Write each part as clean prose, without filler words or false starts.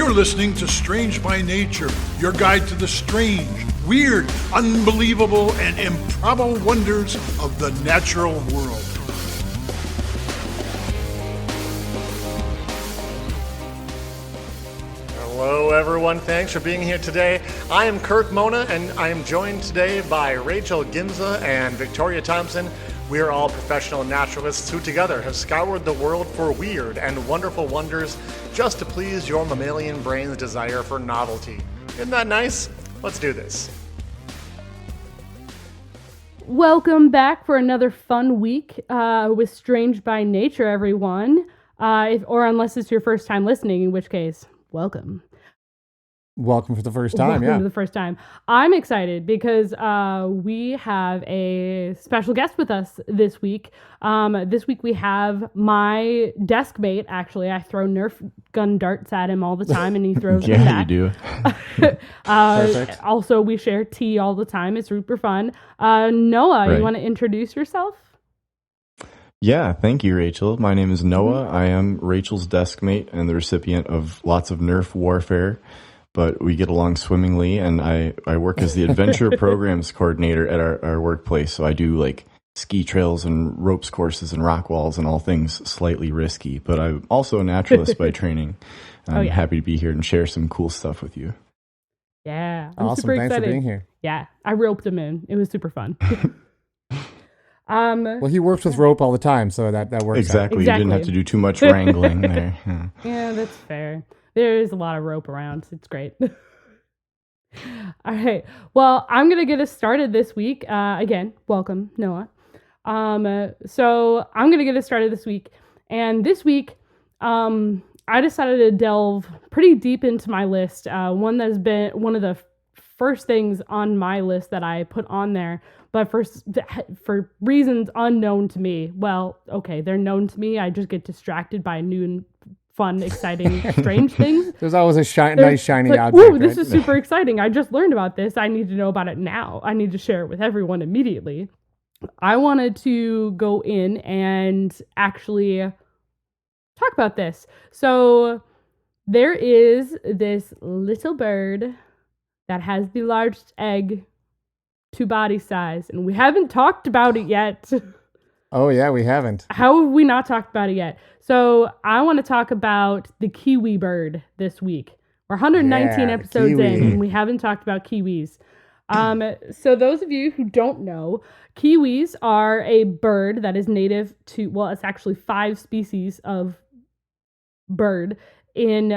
You're listening to Strange by Nature, your guide to the strange, weird, unbelievable, and improbable wonders of the natural world. Hello everyone, thanks for being here today. I am Kirk Mona and I am joined today by Rachel Ginza and Victoria Thompson. We are all professional naturalists who together have scoured the world for weird and wonderful wonders just to please your mammalian brain's desire for novelty. Isn't that nice? Let's do this. Welcome back for another fun week with Strange by Nature, everyone. Or unless it's your first time listening, in which case, welcome. Welcome for the first time, Welcome to the first time. I'm excited because we have a special guest with us this week. This week we have my desk mate, actually. I throw Nerf gun darts at him all the time and he throws them back. Yeah, you do. Perfect. Also, we share tea all the time. It's super fun. Noah, You want to introduce yourself? Yeah, thank you, Rachel. My name is Noah. I am Rachel's desk mate and the recipient of lots of Nerf warfare, but we get along swimmingly, and I work as the adventure programs coordinator at our workplace, so I do like ski trails and ropes courses and rock walls and all things slightly risky, but I'm also a naturalist by training. I'm happy to be here and share some cool stuff with you. Yeah, I'm Awesome. super Thanks excited. for being here. Yeah, I roped him in. It was super fun. Well, he works with rope all the time, so that works Exactly. You didn't have to do too much wrangling there. Yeah, that's fair. There's a lot of rope around. It's great. All right. Well, I'm going to get us started this week. Again, welcome, Noah. So I'm going to get us started this week. And this week, I decided to delve pretty deep into my list. One that has been one of the first things on my list that I put on there, but for reasons unknown to me. Well, okay, they're known to me. I just get distracted by new and fun, exciting, strange things. There's always a nice shiny like, object. Ooh, this right? is super exciting. I just learned about this. I need to know about it now. I need to share it with everyone immediately. I wanted to go in and actually talk about this. So there is this little bird that has the largest egg to body size, and we haven't talked about it yet. Oh, yeah, we haven't. How have we not talked about it yet? So I want to talk about the kiwi bird this week. We're 119 episodes kiwi. in, and we haven't talked about kiwis. So those of you who don't know, kiwis are a bird that is native to, well, it's actually 5 species of bird in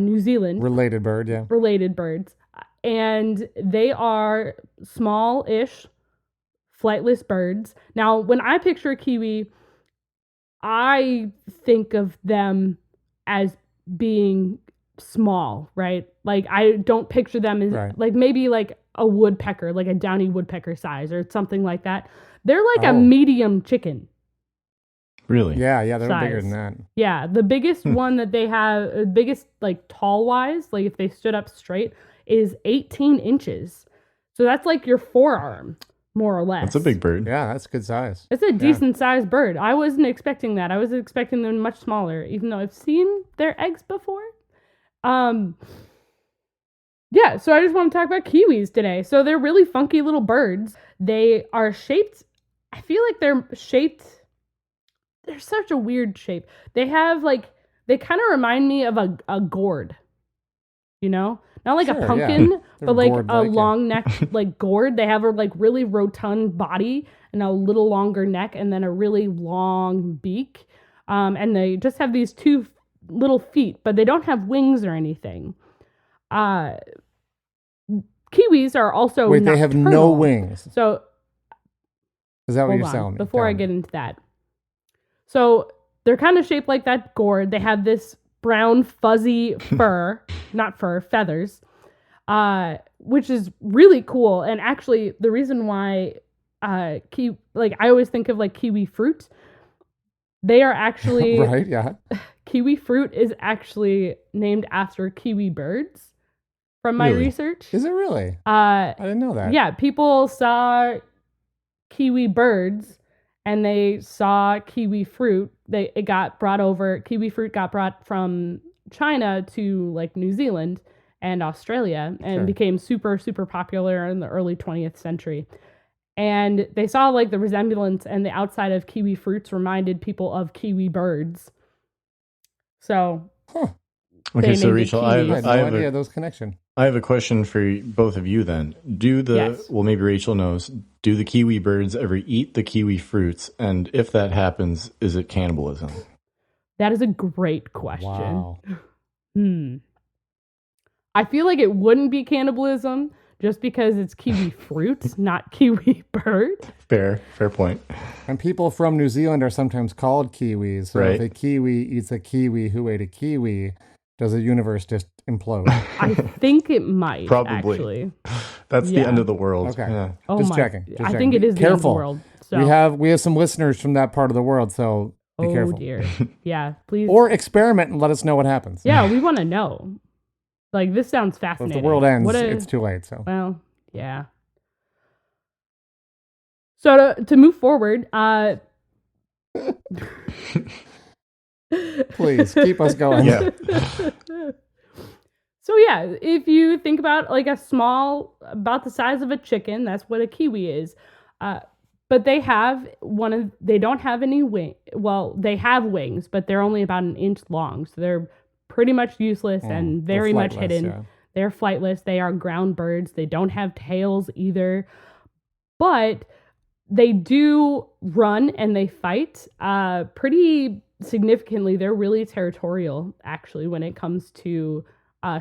New Zealand. Related bird, yeah. Related birds. And they are small-ish, flightless birds. Now, when I picture a kiwi, I think of them as being small, right? Like, I don't picture them as, like, maybe like a woodpecker, like a downy woodpecker size or something like that. They're like a medium chicken. Really? Yeah, they're size. bigger than that. Yeah, the biggest one that they have, biggest, like, tall-wise, like, if they stood up straight, is 18 inches. So that's like your forearm, more or less. That's a big bird. Yeah, that's a good size. It's a decent sized bird. I wasn't expecting that. I was expecting them much smaller, even though I've seen their eggs before. Yeah, so I just want to talk about kiwis today. So they're really funky little birds. They are shaped, I feel like they're such a weird shape. They have like, they kind of remind me of a gourd, you know? Not like a pumpkin, but like a long neck, like gourd. They have a like really rotund body and a little longer neck and then a really long beak. And they just have these 2 little feet, but they don't have wings or anything. Kiwis are also Wait, nocturnal. they have no wings. So Is that what hold you're on, telling me? before I get into that. So they're kind of shaped like that gourd. They have this brown fuzzy fur, not fur, feathers, which is really cool. And actually, the reason why I always think of like kiwi fruit, they are actually right. Yeah, kiwi fruit is actually named after kiwi birds. From my research, is it really? I didn't know that. Yeah, people saw kiwi birds and they saw kiwi fruit. Kiwi fruit got brought from China to like New Zealand and Australia and became super, super popular in the early 20th century. And they saw like the resemblance, and the outside of kiwi fruits reminded people of kiwi birds. So, okay, so Rachel, I had no idea those connection. I have a question for both of you then. Well, maybe Rachel knows, do the kiwi birds ever eat the kiwi fruits? And if that happens, is it cannibalism? That is a great question. Wow. I feel like it wouldn't be cannibalism just because it's kiwi fruit, not kiwi bird. Fair point. And people from New Zealand are sometimes called Kiwis. So if a Kiwi eats a Kiwi who ate a Kiwi, does the universe just implode? I think it might. Probably. Actually. That's the end of the world. Okay. Yeah. Just checking. I think it is the end of the world. So. We have some listeners from that part of the world, so be careful. Oh dear. Yeah, please. Or experiment and let us know what happens. Yeah, we want to know. Like, this sounds fascinating. If the world ends, it's too late. So. Well, yeah. So to move forward, please keep us going. Yeah. So yeah, if you think about like about the size of a chicken, that's what a kiwi is. But they don't have any wing. Well, they have wings, but they're only about an inch long. So they're pretty much useless and very much hidden. Yeah. They're flightless. They are ground birds. They don't have tails either. But they do run and they fight pretty significantly. They're really territorial, actually, when it comes to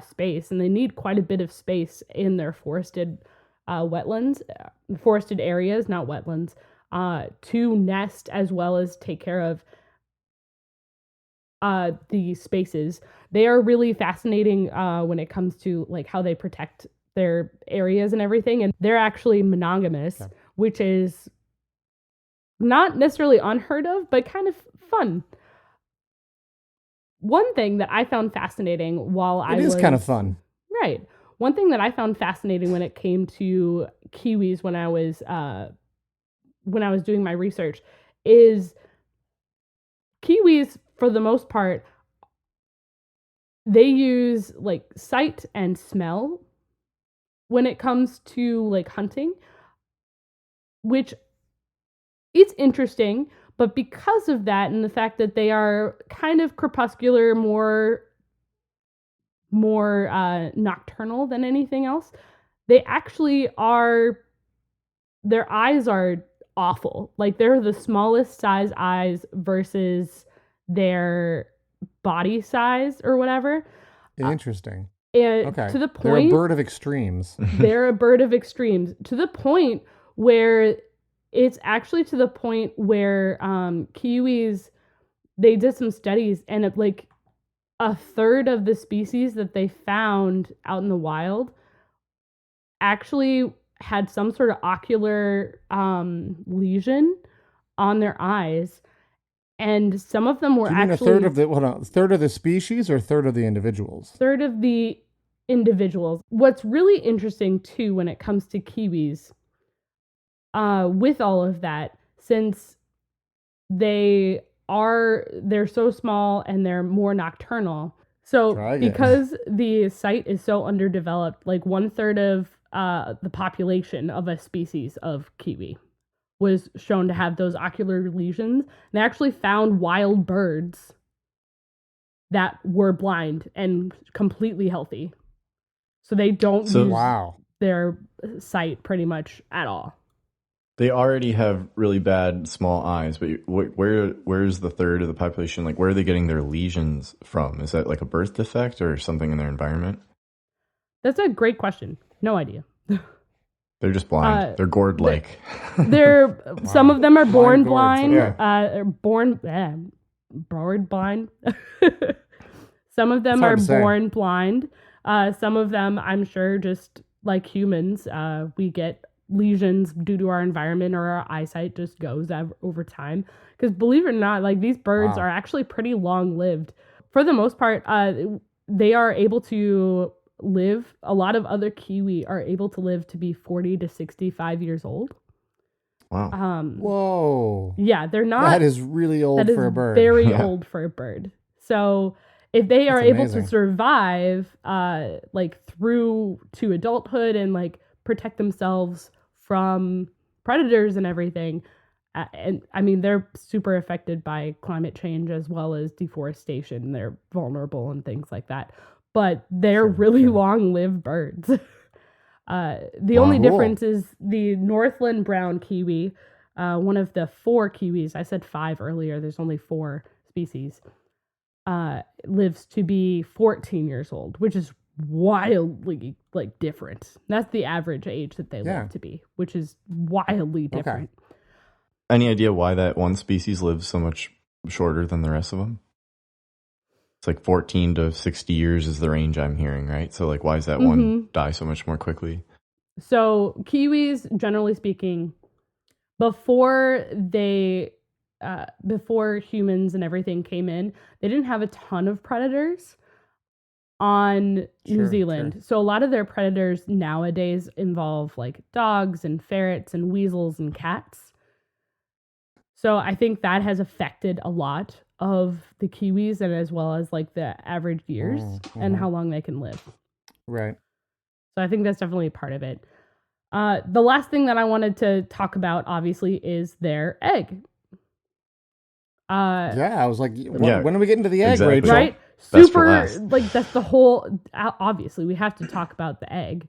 space. And they need quite a bit of space in their forested forested areas, not wetlands, to nest as well as take care of the spaces. They are really fascinating when it comes to like how they protect their areas and everything. And they're actually monogamous, which is not necessarily unheard of, but kind of fun. One thing that I found fascinating It is kind of fun. Right. One thing that I found fascinating when it came to kiwis when I was doing my research is kiwis, for the most part, they use like sight and smell when it comes to like hunting, which it's interesting, but because of that and the fact that they are kind of crepuscular, more nocturnal than anything else, they actually are, their eyes are awful. Like, they're the smallest size eyes versus their body size or whatever. Interesting. Okay. To the point, they're a bird of extremes. They're a bird of extremes to the point where it's actually to the point where kiwis, they did some studies and like a third of the species that they found out in the wild actually had some sort of ocular lesion on their eyes. And some of them were actually a third of the species or third of the individuals? Third of the individuals. What's really interesting too when it comes to kiwis, with all of that, since they're so small and they're more nocturnal. So because the site is so underdeveloped, like 1/3 of the population of a species of kiwi was shown to have those ocular lesions. They actually found wild birds that were blind and completely healthy. So they don't use their sight pretty much at all. They already have really bad small eyes, but where's the third of the population? Like, where are they getting their lesions from? Is that like a birth defect or something in their environment? That's a great question. No idea. They're just blind. They're gourd-like. Some of them are born blind. Born blind. Some of them are born blind. Some of them, I'm sure, just like humans, we get lesions due to our environment, or our eyesight just goes over time. Because believe it or not, like, these birds are actually pretty long-lived. For the most part, they are able to live. A lot of other kiwi are able to live to be 40 to 65 years old. Wow. Whoa. Yeah, they're not. That is really old for a bird. Very old for a bird. So if they are That's able amazing. to survive like through to adulthood and like protect themselves from predators and everything, and I mean they're super affected by climate change as well as deforestation. They're vulnerable and things like that, but they're really long-lived birds. The only Cool. difference is the Northland brown kiwi, one of the 4 kiwis. I said 5 earlier. There's only 4 species. Lives to be 14 years old, which is wildly like different. That's the average age that they live to be, which is wildly different. Any idea why that one species lives so much shorter than the rest of them? It's like 14 to 60 years is the range I'm hearing, right? So like, why does that one die so much more quickly? So kiwis, generally speaking, before humans and everything came in, they didn't have a ton of predators on New Zealand. So a lot of their predators nowadays involve like dogs and ferrets and weasels and cats. So I think that has affected a lot of the kiwis and as well as like the average years and how long they can live. Right. So I think that's definitely part of it. The last thing that I wanted to talk about, obviously, is their egg. I was like, when are we getting to the egg, Rachel? Right? Best for Super, last. like, that's the whole, obviously, we have to talk about the egg.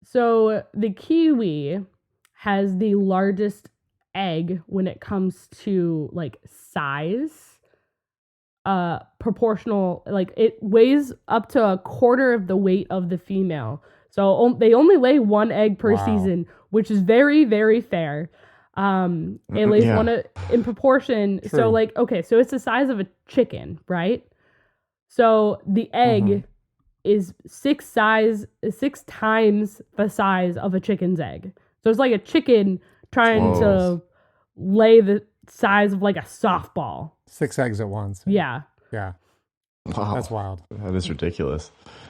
So the kiwi has the largest egg when it comes to, like, size. Proportional, like, it weighs up to a quarter of the weight of the female. So they only lay 1 egg per season, which is very, very fair. It lays one in proportion. True. So like, okay, so it's the size of a chicken, right? So the egg is 6 times the size of a chicken's egg. So it's like a chicken trying to lay the size of like a softball. 6 eggs at once. Yeah. Yeah. Wow. That's wild. That is ridiculous.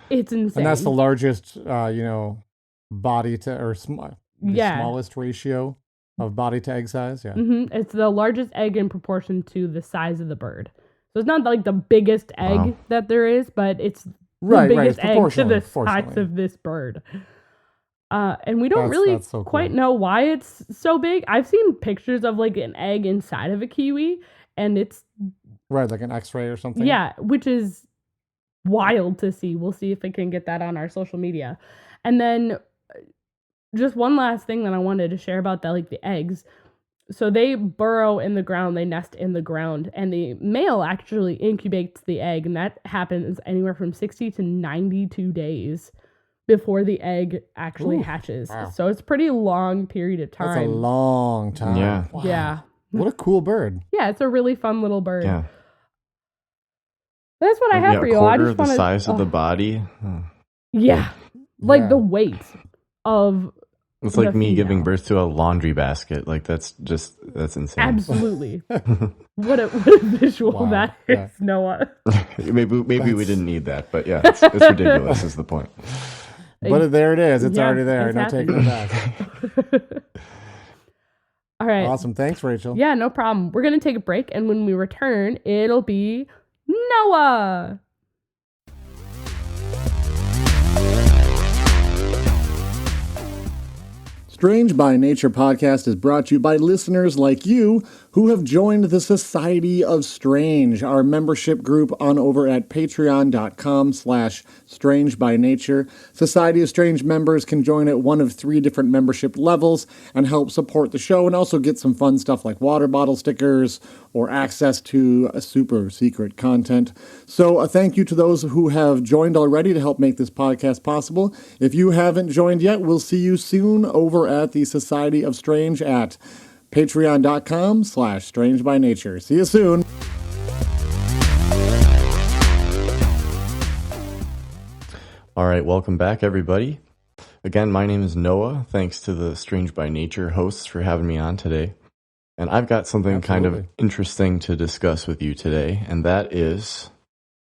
It's insane. And that's the largest, body to, or smallest ratio of body to egg size. Yeah. It's the largest egg in proportion to the size of the bird. So it's not like the biggest egg that there is, but it's the biggest egg to the size of this bird. And we don't really quite know why it's so big. I've seen pictures of like an egg inside of a kiwi, and it's like an X-ray or something. Yeah, which is wild to see. We'll see if we can get that on our social media. And then just one last thing that I wanted to share about that, like the eggs. So they burrow in the ground, they nest in the ground, and the male actually incubates the egg, and that happens anywhere from 60 to 92 days before the egg actually hatches. Wow. So it's a pretty long period of time. That's a long time. Yeah. Wow. Yeah. What a cool bird. Yeah, it's a really fun little bird. Yeah. That's what I have for you. A quarter of the size of the body. Yeah. Like the weight of it's like me giving birth to a laundry basket. Like that's insane. Absolutely. What a visual that is, Noah. maybe we didn't need that, but yeah, it's ridiculous is the point. But there it is. It's already there. No taking it back. All right. Awesome. Thanks, Rachel. Yeah, no problem. We're going to take a break, and when we return, it'll be Noah. Strange by Nature podcast is brought to you by listeners like you who have joined the Society of Strange, our membership group on over at patreon.com/strangebynature. Society of Strange members can join at one of 3 different membership levels and help support the show and also get some fun stuff like water bottle stickers or access to super secret content. So a thank you to those who have joined already to help make this podcast possible. If you haven't joined yet, we'll see you soon over at the Society of Strange at patreon.com/strangebynature. See you soon. All right, welcome back, everybody. Again, my name is Noah. Thanks to the Strange by Nature hosts for having me on today. And I've got something kind of interesting to discuss with you today, and that is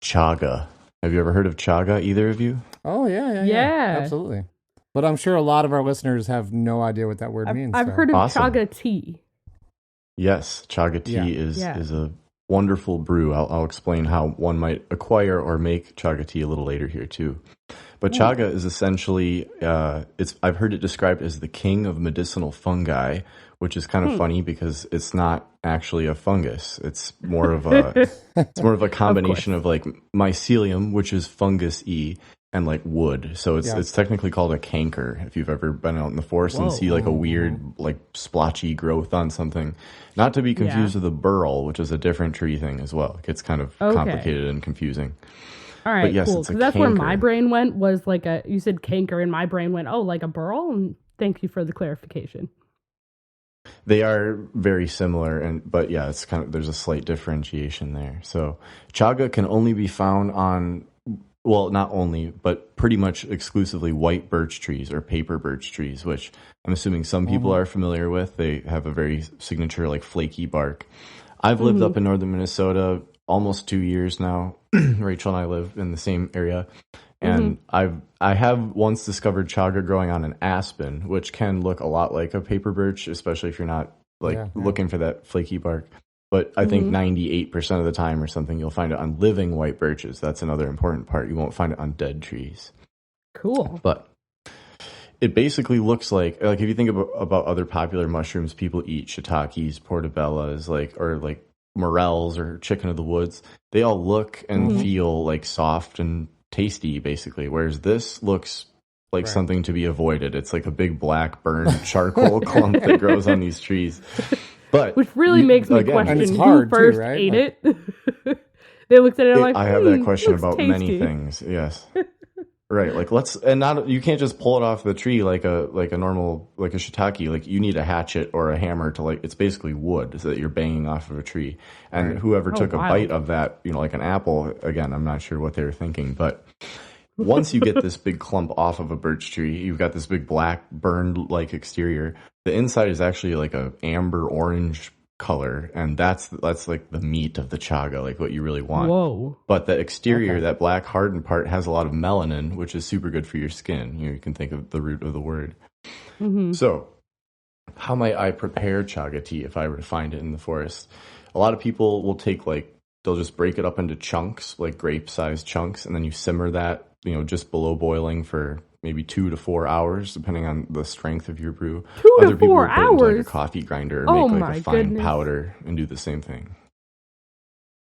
chaga. Have you ever heard of chaga, either of you? Oh, yeah. Absolutely. But I'm sure a lot of our listeners have no idea what that word means. I've heard of Awesome. chaga tea. Yes, chaga tea is a wonderful brew. I'll explain how one might acquire or make chaga tea a little later here too. But chaga is essentially, I've heard it described as the king of medicinal fungi, which is kind of funny because it's not actually a fungus. It's more of a combination of like mycelium, which is fungus-y, and like wood. So it's technically called a canker if you've ever been out in the forest and see like a weird like splotchy growth on something. Not to be confused with a burl, which is a different tree thing as well. It gets kind of complicated and confusing. All right, but yes, cool. it's a That's where canker. my brain went, was like you said canker, and my brain went, oh, like a burl? And thank you for the clarification. They are very similar, but yeah, it's there's a slight differentiation there. So chaga can only be found on, well, not only, but pretty much exclusively white birch trees or paper birch trees, which I'm assuming some people are familiar with. They have a very signature like flaky bark. I've lived up in northern Minnesota almost 2 years now. Rachel and I live in the same area. And I have once discovered chaga growing on an aspen, which can look a lot like a paper birch, especially if you're not looking for that flaky bark. But I think 98% of the time or something, you'll find it on living white birches. That's another important part. You won't find it on dead trees. Cool. But it basically looks like if you think about other popular mushrooms people eat, shiitakes, portobellas, or morels or chicken of the woods, they all look and feel like soft and tasty, basically. Whereas this looks like something to be avoided. It's like a big black burned charcoal clump that grows on these trees. But which really makes me question who first ate it. They looked at it like, I have that question about tasty. many things. Yes. Right. Like you can't just pull it off the tree like a normal, like a shiitake. Like you need a hatchet or a hammer to it's basically wood so that you're banging off of a tree. And whoever took a bite of that, like an apple, again, I'm not sure what they were thinking, but once you get this big clump off of a birch tree, you've got this big black burned like exterior. The inside is actually like a amber orange color, and that's like the meat of the chaga, like what you really want. Whoa. But the exterior, that black hardened part, has a lot of melanin, which is super good for your skin. You can think of the root of the word. So how might I prepare chaga tea if I were to find it in the forest? A lot of people will take they'll just break it up into chunks, like grape-sized chunks, and then you simmer that, just below boiling for maybe 2 to 4 hours, depending on the strength of your brew. 2 Other to people 4 will put it into hours? a coffee grinder or make a fine goodness. powder and do the same thing.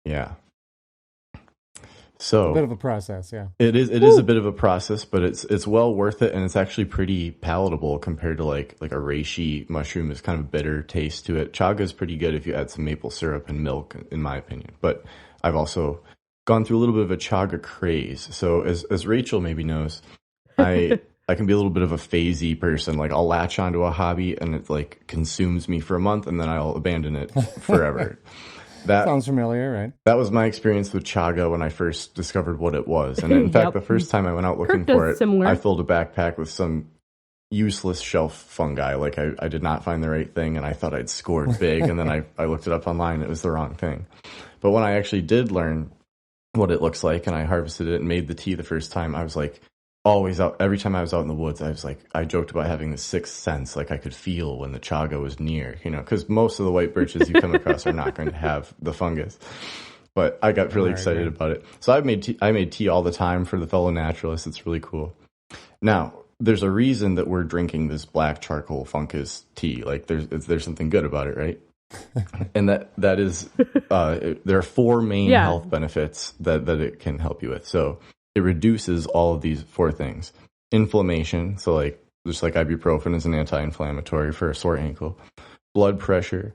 Yeah. So a bit of a process, yeah. It is a bit of a process, but it's well worth it, and it's actually pretty palatable compared to like a reishi mushroom. Is kind of bitter taste to it. Chaga is pretty good if you add some maple syrup and milk, in my opinion. But I've also gone through a little bit of a chaga craze. So as Rachel maybe knows, I can be a little bit of a phasey person. Like I'll latch onto a hobby and it consumes me for a month, and then I'll abandon it forever. That sounds familiar, right? That was my experience with chaga when I first discovered what it was. And in fact, the first time I went out looking for it, I filled a backpack with some useless shelf fungi. Like I did not find the right thing, and I thought I'd scored big, and then I looked it up online, and it was the wrong thing. But when I actually did learn what it looks like, and I harvested it and made the tea the first time, I was always out. Every time I was out in the woods, I joked about having the sixth sense. Like I could feel when the chaga was near, because most of the white birches you come across are not going to have the fungus. But I got really excited about it. So I made tea all the time for the fellow naturalists. It's really cool. Now, there's a reason that we're drinking this black charcoal fungus tea. Like there's something good about it, right? And that is, there are 4 main health benefits that it can help you with. So it reduces all of these 4 things. Inflammation, so just like ibuprofen is an anti-inflammatory for a sore ankle. Blood pressure.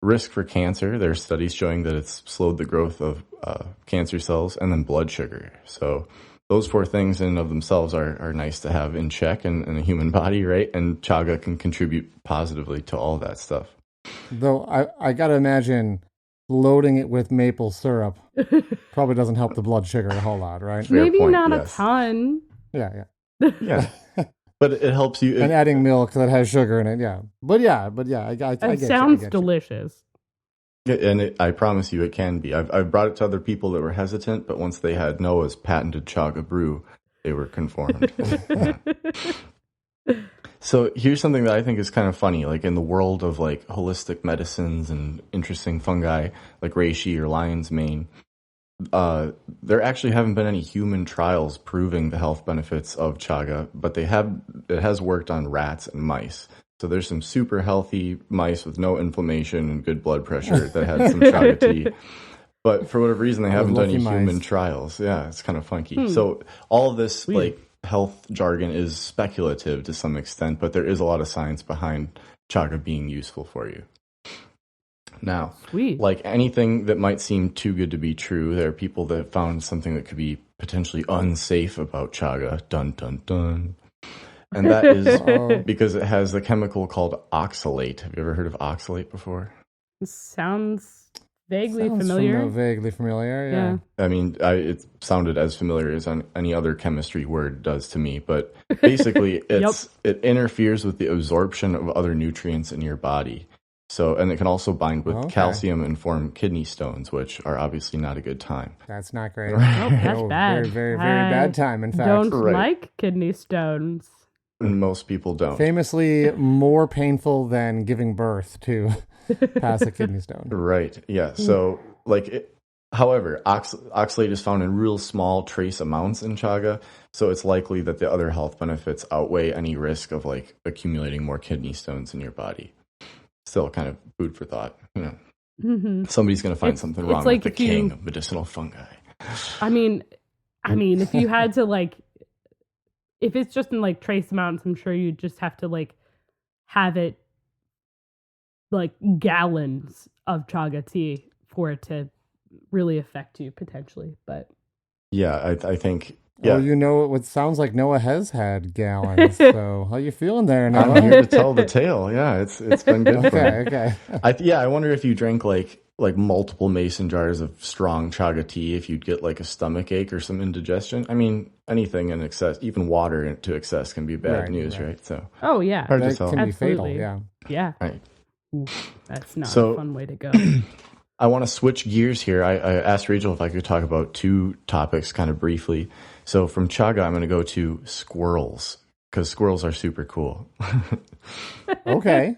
Risk for cancer. There are studies showing that it's slowed the growth of cancer cells. And then blood sugar. So those 4 things in and of themselves are nice to have in check in a human body, right? And chaga can contribute positively to all that stuff. Though I got to imagine loading it with maple syrup probably doesn't help the blood sugar a whole lot, right? Maybe not a ton. Yeah. Yeah. But it helps you. And adding milk that has sugar in it, yeah. But yeah, I get it you. Sounds delicious. And I promise you it can be. I've brought it to other people that were hesitant, but once they had Noah's patented chaga brew, they were conformed. So here's something that I think is kind of funny, like in the world of like holistic medicines and interesting fungi, like reishi or lion's mane. There actually haven't been any human trials proving the health benefits of chaga, but it has worked on rats and mice. So there's some super healthy mice with no inflammation and good blood pressure that had some chaga tea. But for whatever reason, they haven't done any human trials. Yeah, it's kind of funky. So all of this like health jargon is speculative to some extent, but there is a lot of science behind chaga being useful for you. Now, like anything that might seem too good to be true, there are people that found something that could be potentially unsafe about chaga. Dun, dun, dun. And that is because it has the chemical called oxalate. Have you ever heard of oxalate before? Sounds vaguely familiar. Vaguely familiar, yeah. I mean, it sounded as familiar as any other chemistry word does to me, but basically it interferes with the absorption of other nutrients in your body. So, and it can also bind with calcium and form kidney stones, which are obviously not a good time. That's not great. Oh, that's bad. Very, very bad time, in fact. Don't like kidney stones. Most people don't. Famously more painful than giving birth to pass a kidney stone. Right, yeah. So, however, oxalate is found in real small trace amounts in chaga, so it's likely that the other health benefits outweigh any risk of like accumulating more kidney stones in your body. Still kind of food for thought, you know. Somebody's going to find something wrong with the king of medicinal fungi. I mean, if you had to like, if it's just in like trace amounts, I'm sure you just have to like have it like gallons of chaga tea for it to really affect you potentially. But yeah, I think. Yeah. Well, you know, it sounds like Noah has had gallons. So how you feeling there, Noah? I'm here to tell the tale. Yeah, it's been good. Okay. I wonder if you drank like multiple mason jars of strong chaga tea, if you'd get like a stomach ache or some indigestion. I mean, anything in excess, even water to excess, can be bad news, right? So. Oh yeah, hard to that tell. can be fatal. Yeah. Yeah. Right. Ooh, that's not a fun way to go. I want to switch gears here. I asked Rachel if I could talk about two topics kind of briefly. So from chaga, I'm going to go to squirrels, because squirrels are super cool. Okay.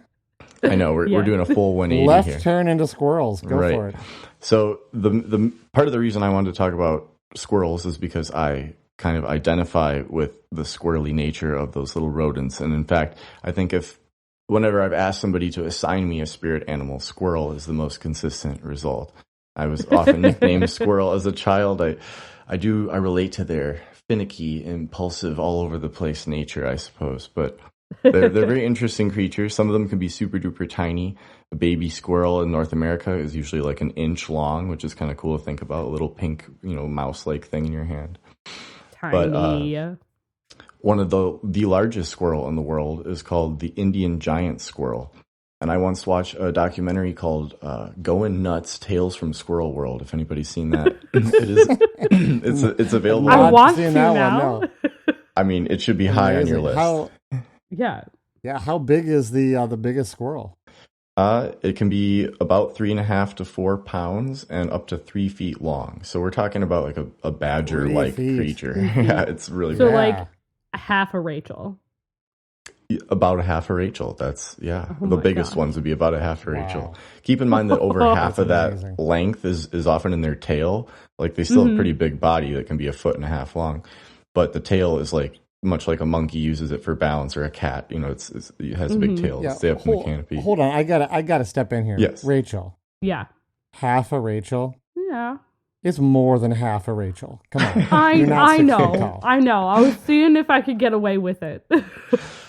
I know, we're doing a full 180 Left here. turn into squirrels. Go for it. So the part of the reason I wanted to talk about squirrels is because I kind of identify with the squirrely nature of those little rodents. And in fact, I think whenever I've asked somebody to assign me a spirit animal, squirrel is the most consistent result. I was often nicknamed Squirrel as a child. I relate to their finicky, impulsive, all over the place nature, I suppose. But they're very interesting creatures. Some of them can be super duper tiny. A baby squirrel in North America is usually like an inch long, which is kind of cool to think about. A little pink, mouse-like thing in your hand. Tiny. But one of the largest squirrel in the world is called the Indian giant squirrel. And I once watched a documentary called "Goin' Nuts: Tales from Squirrel World." If anybody's seen that, it's available. I want to that now. one. No. I mean, it should be high on your list. Yeah. How big is the biggest squirrel? It can be about 3.5 to 4 pounds and up to 3 feet long. So we're talking about like a badger-like creature. Yeah, it's really big. So like half a Rachel. About a half a Rachel. That's the biggest ones would be about a half a Rachel. Keep in mind that over half of that length is often in their tail. Like they still have a pretty big body that can be 1.5 feet long, but the tail is like much like a monkey uses it for balance, or a cat. It has a big tail to stay up in the canopy. Hold on, I gotta step in here. Yes, Rachel. Yeah. Half a Rachel. Yeah. It's more than half a Rachel. Come on. I know. I was seeing if I could get away with it.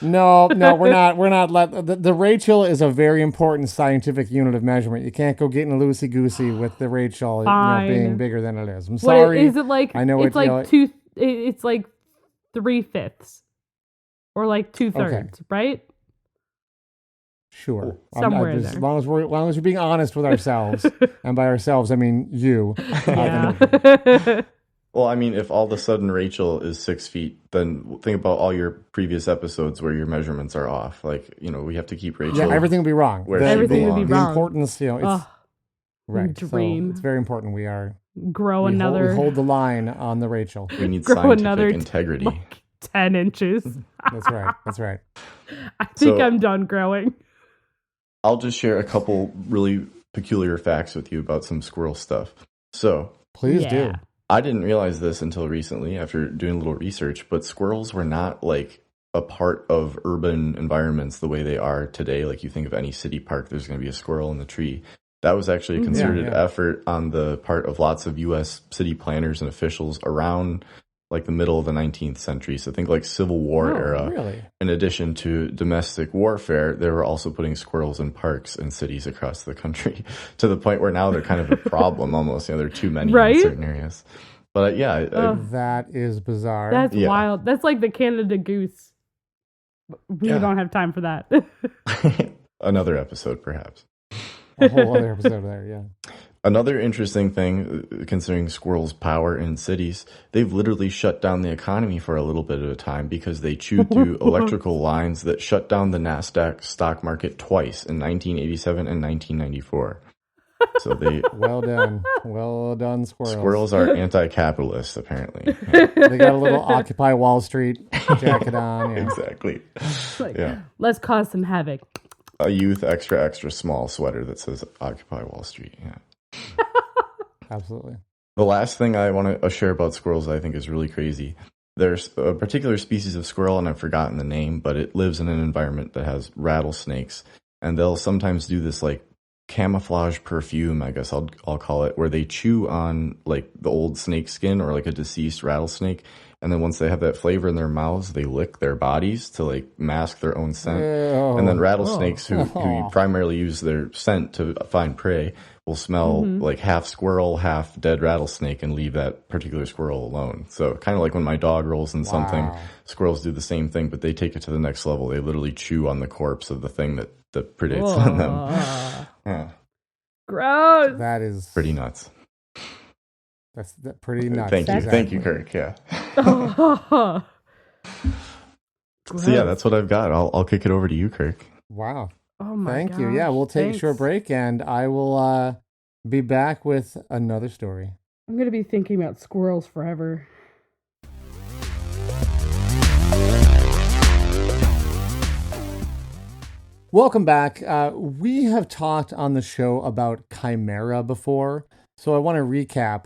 No, we're not. The Rachel is a very important scientific unit of measurement. You can't go getting loosey goosey with the Rachel being bigger than it is. I'm sorry. Is it like? I know it's like two. It's like 3/5 or like 2/3, right? Sure. Somewhere there. As long as we're being honest with ourselves, and by ourselves I mean you. Yeah. Well, I mean, if all of a sudden Rachel is 6 feet, then think about all your previous episodes where your measurements are off. Like, we have to keep Rachel. Yeah, everything will be wrong. Everything will be wrong. The importance, it's right. Dream. So it's very important. We hold the line on the Rachel. We need scientific integrity. 10 inches. That's right. That's right. I think So- I'm done growing. I'll just share a couple really peculiar facts with you about some squirrel stuff. So, Please Yeah. do. I didn't realize this until recently after doing a little research, but squirrels were not like a part of urban environments the way they are today. Like you think of any city park, there's going to be a squirrel in the tree. That was actually a concerted Yeah. effort on the part of lots of U.S. city planners and officials around like the middle of the 19th century. So think like Civil War era. Really? In addition to domestic warfare, they were also putting squirrels in parks in cities across the country to the point where now they're kind of a problem almost. You know, there are too many Right? in certain areas. But yeah, That is bizarre. That's Yeah. wild. That's like the Canada goose. We Yeah. don't have time for that. another episode perhaps. A whole other episode there, yeah. Another interesting thing, considering squirrels' power in cities, they've literally shut down the economy for a little bit at a time because they chewed through electrical lines that shut down the NASDAQ stock market twice in 1987 and 1994. So Well done. Well done, squirrels. squirrels are anti-capitalist, apparently. They got a little Occupy Wall Street jacket on. Yeah. Exactly. Like, Yeah. let's cause some havoc. A youth extra, extra small sweater that says Occupy Wall Street. Yeah. Absolutely. The last thing I want to share about squirrels that I think is really crazy. There's a particular species of squirrel, and I've forgotten the name, but it lives in an environment that has rattlesnakes. And they'll sometimes do this like camouflage perfume, I guess I'll call it, where they chew on like the old snake skin or like a deceased rattlesnake. And then once they have that flavor in their mouths, they lick their bodies to like mask their own scent. And then rattlesnakes who primarily use their scent to find prey will smell like half squirrel, half dead rattlesnake and leave that particular squirrel alone. So kind of like when my dog rolls in something, squirrels do the same thing, but they take it to the next level. They literally chew on the corpse of the thing that predates on them. Yeah, Gross. That is pretty nuts. That's pretty nuts. Thank you. Exactly. Thank you, Kirk. Yeah. Gross. So yeah, that's what I've got. I'll kick it over to you, Kirk. Wow. Oh my Thank you. gosh, Yeah, we'll take a short thanks. break and I will be back with another story. I'm going to be thinking about squirrels forever. Welcome back. We have talked on the show about chimera before, so I want to recap.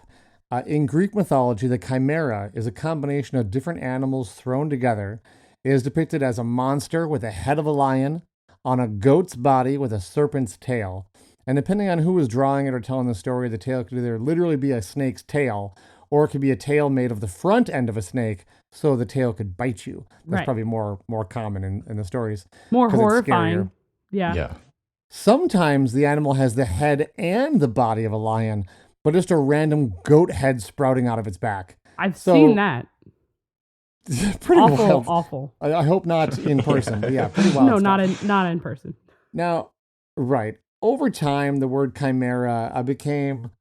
In Greek mythology, the chimera is a combination of different animals thrown together. It is depicted as a monster with a head of a lion on a goat's body with a serpent's tail. And depending on who is drawing it or telling the story, the tail could either literally be a snake's tail, or it could be a tail made of the front end of a snake, so the tail could bite you. That's Right. probably more common in the stories. More 'Cause it's horrifying. scarier. Yeah. Yeah. Sometimes the animal has the head and the body of a lion, but just a random goat head sprouting out of its back. I've So- seen that. Pretty Awful, wild. awful. I hope not in person, but yeah, pretty wild. No, stuff. not in person. Now, right. Over time, the word chimera became,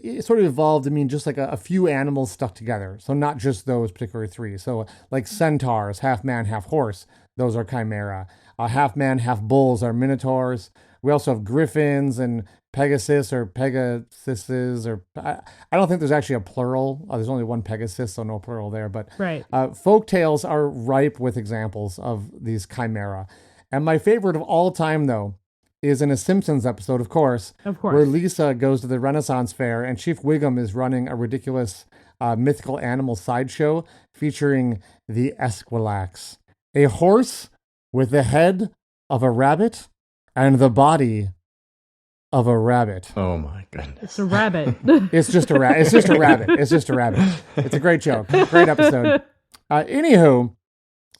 it sort of evolved to mean just like a few animals stuck together. So not just those particular three. So like centaurs, half man, half horse, those are chimera. Half man, half bulls are minotaurs. We also have griffins and Pegasus or Pegasuses, or I don't think there's actually a plural. There's only one Pegasus, so no plural there. But Right. folk tales are ripe with examples of these chimera. And my favorite of all time, though, is in a Simpsons episode, of course, Of course. where Lisa goes to the Renaissance Fair and Chief Wiggum is running a ridiculous mythical animal sideshow featuring the Esquilax, a horse with the head of a rabbit and the body of a rabbit. Oh my goodness. It's a rabbit. It's just a rabbit. It's just a rabbit. It's just a rabbit. It's a great joke. Great episode. Anywho,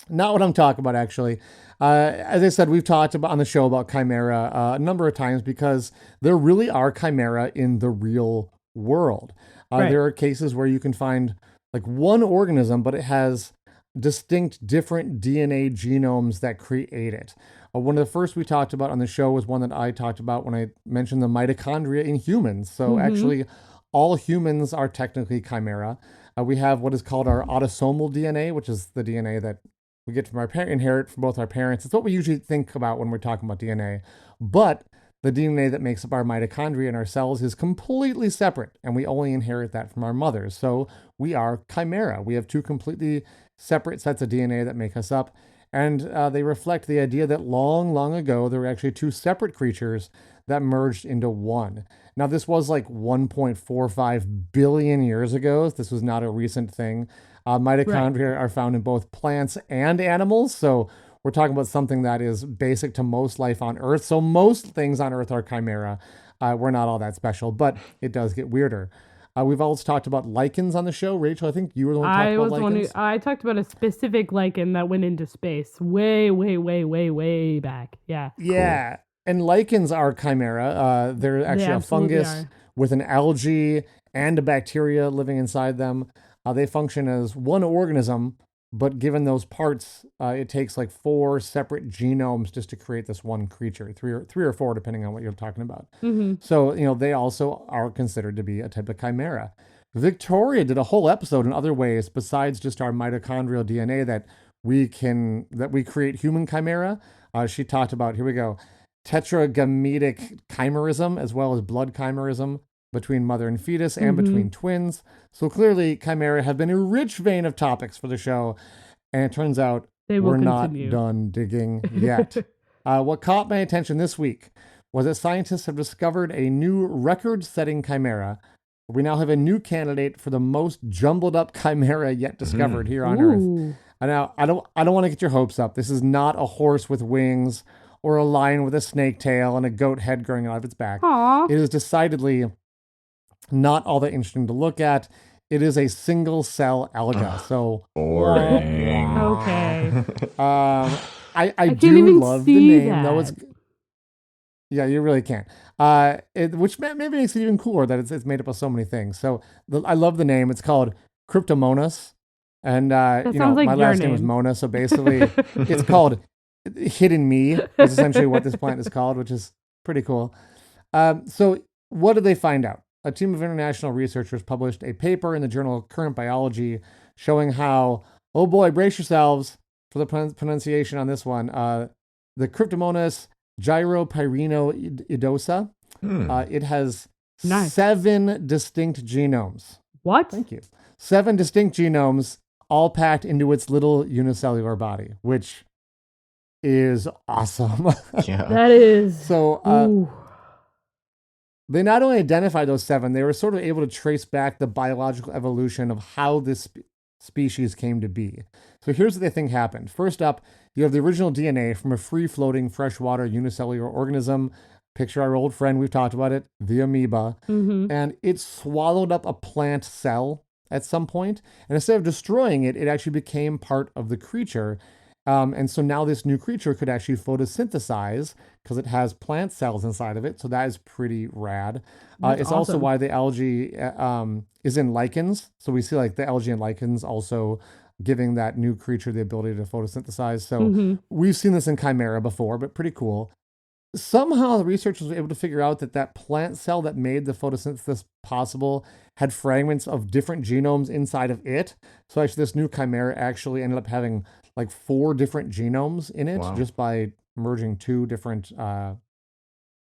not what I'm talking about, actually. As I said, we've talked about on the show about chimera a number of times because there really are chimera in the real world. Right. There are cases where you can find like one organism, but it has distinct different DNA genomes that create it. One of the first we talked about on the show was one that I talked about when I mentioned the mitochondria in humans. So actually, all humans are technically chimera. We have what is called our autosomal DNA, which is the DNA that we get from our inherit from both our parents. It's what we usually think about when we're talking about DNA. But the DNA that makes up our mitochondria in our cells is completely separate, and we only inherit that from our mothers. So we are chimera. We have two completely separate sets of DNA that make us up, and they reflect the idea that long, long ago, there were actually two separate creatures that merged into one. Now, this was like 1.45 billion years ago. This was not a recent thing. Mitochondria are found in both plants and animals, so we're talking about something that is basic to most life on Earth. So most things on Earth are chimera. We're not all that special, but it does get weirder. We've also talked about lichens on the show. Rachel, I think you were the one who talked about lichens. I talked about a specific lichen that went into space way, way, way, way, way back. Yeah. Yeah. Cool. And lichens are chimera. They're actually a fungus with an algae and a bacteria living inside them. They function as one organism, but given those parts, it takes like 4 separate genomes just to create this one creature, three or four, depending on what you're talking about. Mm-hmm. So, they also are considered to be a type of chimera. Victoria did a whole episode in other ways besides just our mitochondrial DNA that we create human chimera. She talked about, here we go, tetragametic chimerism, as well as blood chimerism between mother and fetus and between twins. So clearly, chimera have been a rich vein of topics for the show, and it turns out we're not done digging yet. What caught my attention this week was that scientists have discovered a new record-setting chimera. We now have a new candidate for the most jumbled up chimera yet discovered here on Earth. And now, I don't want to get your hopes up. This is not a horse with wings or a lion with a snake tail and a goat head growing out of its back. Aww. It is decidedly not all that interesting to look at. It is a single cell alga. So boring. Okay. I do love the name, though. Yeah, you really can't. Which maybe makes it even cooler that it's made up of so many things. So I love the name. It's called Cryptomonas, and like my last name is Mona. So basically, it's called Hidden Me. Is essentially what this plant is called, which is pretty cool. So what did they find out? A team of international researchers published a paper in the journal Current Biology showing how, oh boy, brace yourselves for the pronunciation on this one, the Cryptomonas gyropyrenoidosa. It has 7 distinct genomes. What? Thank you. 7 distinct genomes all packed into its little unicellular body, which is awesome. Yeah. That is. So, they not only identified those 7, they were sort of able to trace back the biological evolution of how this species came to be. So here's what they think happened. First up, you have the original DNA from a free-floating freshwater unicellular organism. Picture our old friend, we've talked about it, the amoeba. And it swallowed up a plant cell at some point. And instead of destroying it, it actually became part of the creature. And so now this new creature could actually photosynthesize because it has plant cells inside of it. So that is pretty rad. It's awesome. Also why the algae is in lichens. So we see like the algae and lichens also giving that new creature the ability to photosynthesize. So we've seen this in chimera before, but pretty cool. Somehow the researchers were able to figure out that plant cell that made the photosynthesis possible had fragments of different genomes inside of it. So actually this new chimera actually ended up having like 4 different genomes in it just by merging 2 different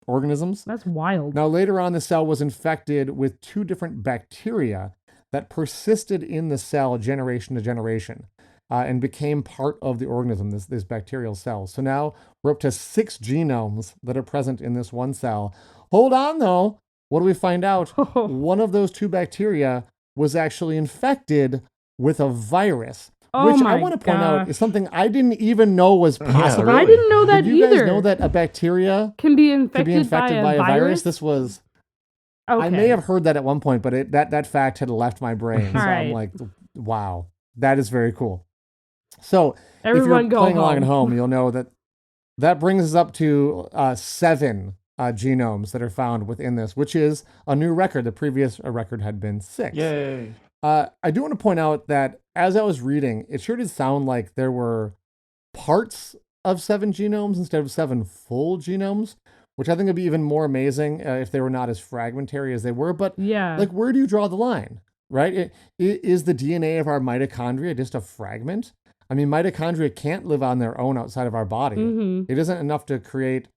organisms. That's wild. Now, later on, the cell was infected with 2 different bacteria that persisted in the cell generation to generation and became part of the organism, this bacterial cell. So now we're up to 6 genomes that are present in this one cell. Hold on, though. What do we find out? One of those 2 bacteria was actually infected with a virus. Which I want to point out is something I didn't even know was possible. I didn't know that either. Did you guys know that a bacteria can be infected by a virus? This was... Okay. I may have heard that at one point, but that fact had left my brain. So I'm like, wow, that is very cool. So everyone if you're playing along at home, you'll know that brings us up to 7 genomes that are found within this, which is a new record. The previous record had been 6. Yay. I do want to point out that as I was reading, it sure did sound like there were parts of 7 genomes instead of 7 full genomes, which I think would be even more amazing if they were not as fragmentary as they were. But like, where do you draw the line, right? Is the DNA of our mitochondria just a fragment? I mean, mitochondria can't live on their own outside of our body. It isn't enough to create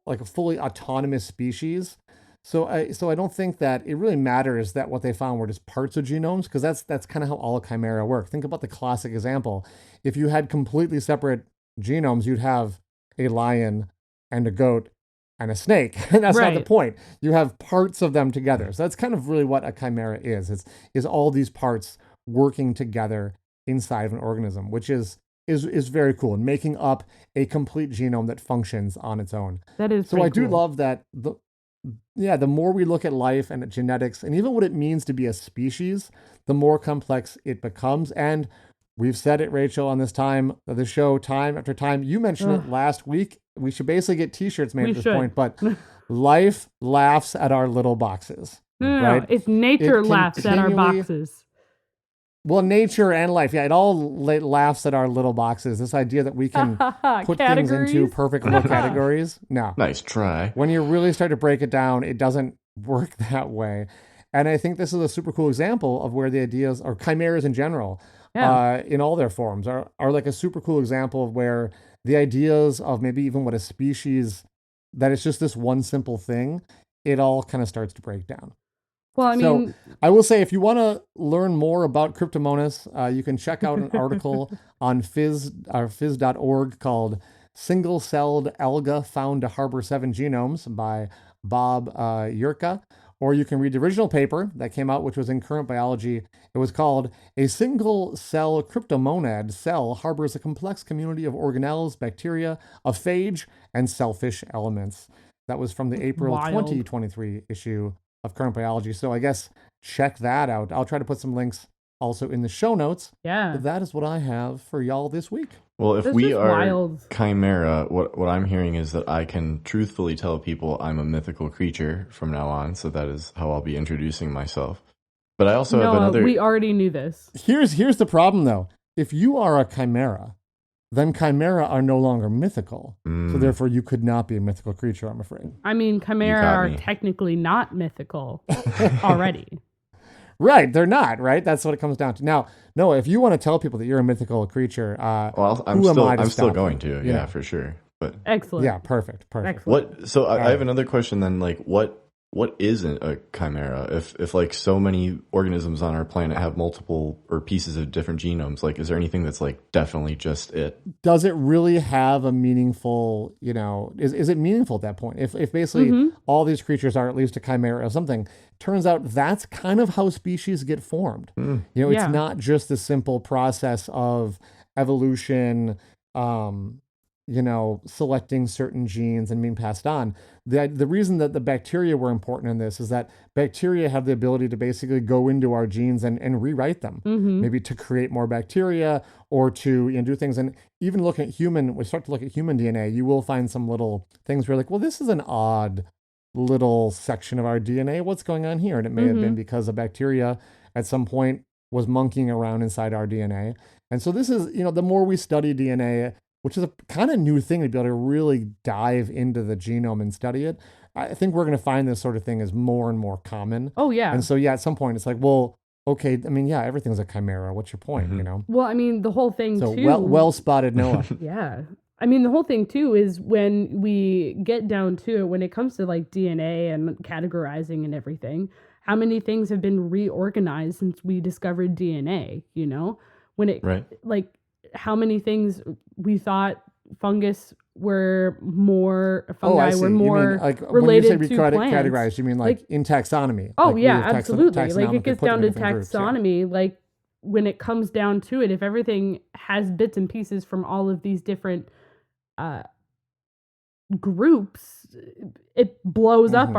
like a fully autonomous species. So I don't think that it really matters that what they found were just parts of genomes, because that's kind of how all chimera work. Think about the classic example. If you had completely separate genomes, you'd have a lion and a goat and a snake. And that's not the Right. point. You have parts of them together. So that's kind of really what a chimera is. Is all these parts working together inside of an organism, which is very cool, and making up a complete genome that functions on its own. That is So I pretty do cool. love that the more we look at life and at genetics and even what it means to be a species, the more complex it becomes. And we've said it, Rachel, on this time of the show, time after time. You mentioned it last week. We should basically get t-shirts made We at this should. point, but life laughs at our little boxes. No, right? it's nature It laughs at our continually- boxes. Well, nature and life, it all laughs at our little boxes. This idea that we can put things into Categories? perfect little categories. No. Nice try. When you really start to break it down, it doesn't work that way. And I think this is a super cool example of where the ideas, or chimeras in general, Yeah. in all their forms, are like a super cool example of where the ideas of maybe even what a species, that it's just this one simple thing, it all kind of starts to break down. Well, I So mean, I will say, if you want to learn more about Cryptomonas, you can check out an article on phys.org called Single-Celled Alga Found to Harbor 7 Genomes by Bob Yurka. Or you can read the original paper that came out, which was in Current Biology. It was called A Single-Cell Cryptomonad Cell Harbors a Complex Community of Organelles, Bacteria, a Phage, and Selfish Elements. That was from the April Wild. 2023 issue of Current Biology. So I guess check that out. I'll try to put some links also in the show notes. yeah. But that is what I have for y'all this week. Well, if That's we just are wild. chimera, what I'm hearing is that I can truthfully tell people I'm a mythical creature from now on. So that is how I'll be introducing myself. But I also have No, another. we already knew this. Here's the problem, though. If you are a chimera, then chimera are no longer mythical. So therefore, you could not be a mythical creature, I'm afraid. I mean, chimera got are me. technically not mythical already. Right, they're not, right? That's what it comes down to. Now, Noah, if you want to tell people that you're a mythical creature, well, I'm who am still I to I'm still stop going you? to, You yeah, know? for sure. But Excellent. Yeah, perfect. Excellent. what? So I have another question then. Like, what isn't a chimera? If like so many organisms on our planet have multiple or pieces of different genomes, like, is there anything that's like definitely just it? Does it really have a meaningful, is it meaningful at that point? If basically all these creatures are at least a chimera or something, turns out that's kind of how species get formed. Yeah. It's not just the simple process of evolution, selecting certain genes and being passed on. The reason that the bacteria were important in this is that bacteria have the ability to basically go into our genes and rewrite them, maybe to create more bacteria or to do things. And even we start to look at human DNA, you will find some little things where you're like, well, this is an odd little section of our DNA. What's going on here? And it may have been because a bacteria at some point was monkeying around inside our DNA. And so this is, the more we study DNA, which is a kind of new thing to be able to really dive into the genome and study it, I think we're going to find this sort of thing is more and more common. Oh, yeah. And so, at some point it's like, well, okay, I mean, everything's a chimera. What's your point, Well, I mean, the whole thing, So too. well spotted, Noah. Yeah. I mean, the whole thing, too, is when we get down to it, when it comes to like DNA and categorizing and everything, how many things have been reorganized since we discovered DNA, When it, Right. like, how many things we thought fungus were more, fungi see. were You more mean, like, related when you say to we plants. categorized, you mean like in taxonomy? Oh, Like, we yeah, have absolutely. Like, taxonomically it gets put them down in to different groups, yeah. taxonomy. Like, when it comes down to it, if everything has bits and pieces from all of these different groups, it blows up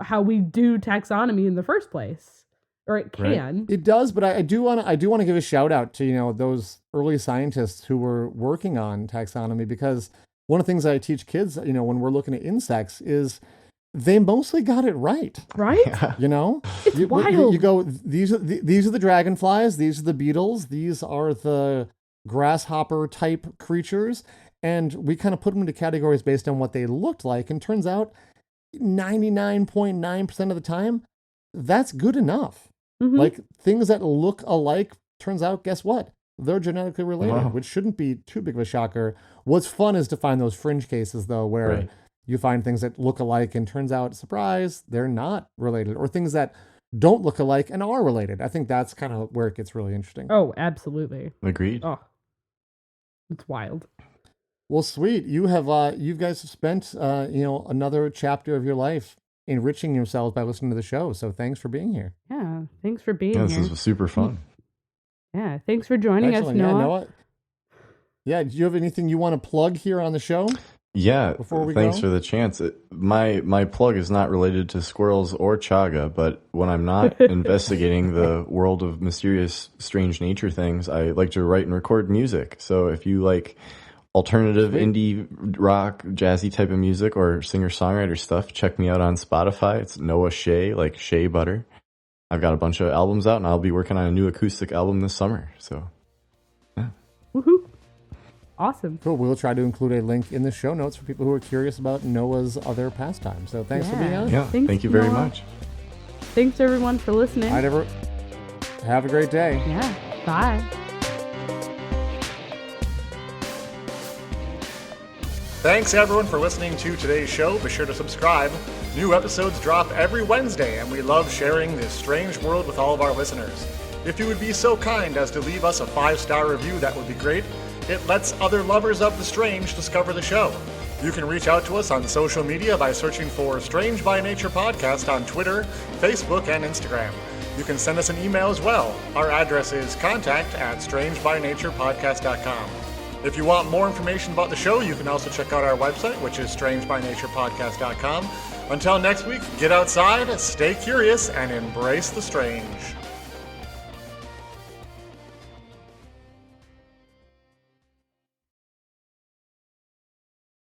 how we do taxonomy in the first place, or it can. It does, but I do want to give a shout out to those early scientists who were working on taxonomy, because one of the things I teach kids, when we're looking at insects, is they mostly got it right. Right? It's wild. You go, these are the dragonflies, these are the beetles, these are the grasshopper type creatures, and we kind of put them into categories based on what they looked like, and turns out 99.9% of the time that's good enough. Like, things that look alike, turns out, guess what? They're genetically related, which shouldn't be too big of a shocker. What's fun is to find those fringe cases, though, where you find things that look alike and turns out, surprise, they're not related, or things that don't look alike and are related. I think that's kind of where it gets really interesting. Oh, absolutely. Agreed. Oh, it's wild. Well, sweet. You guys have spent, another chapter of your life enriching yourselves by listening to the show. So thanks for being here. Yeah, thanks for being Yeah, here. this was super fun. Yeah, thanks for joining us, Excellent. Noah. Yeah, Noah. Yeah, do you have anything you want to plug here on the show? Yeah, Before we thanks go? for the chance. My plug is not related to squirrels or chaga, but when I'm not investigating the world of mysterious, strange nature things, I like to write and record music. So if you like alternative indie rock, jazzy type of music or singer-songwriter stuff, check me out on Spotify. It's Noah Shea, like shea butter. I've got a bunch of albums out, and I'll be working on a new acoustic album this summer. So, yeah. Woohoo! Awesome. Cool. We'll try to include a link in the show notes for people who are curious about Noah's other pastimes. So thanks for being on. Yeah, Thanks, thank you very Noah. much. Thanks everyone for listening. Have a great day. Yeah. Bye. Thanks everyone for listening to today's show. Be sure to subscribe. New episodes drop every Wednesday, and we love sharing this strange world with all of our listeners. If you would be so kind as to leave us a 5-star review, that would be great. It lets other lovers of the strange discover the show. You can reach out to us on social media by searching for Strange by Nature Podcast on Twitter, Facebook, and Instagram. You can send us an email as well. Our address is contact@strangebynaturepodcast.com. If you want more information about the show, you can also check out our website, which is strangebynaturepodcast.com. Until next week, get outside, stay curious, and embrace the strange.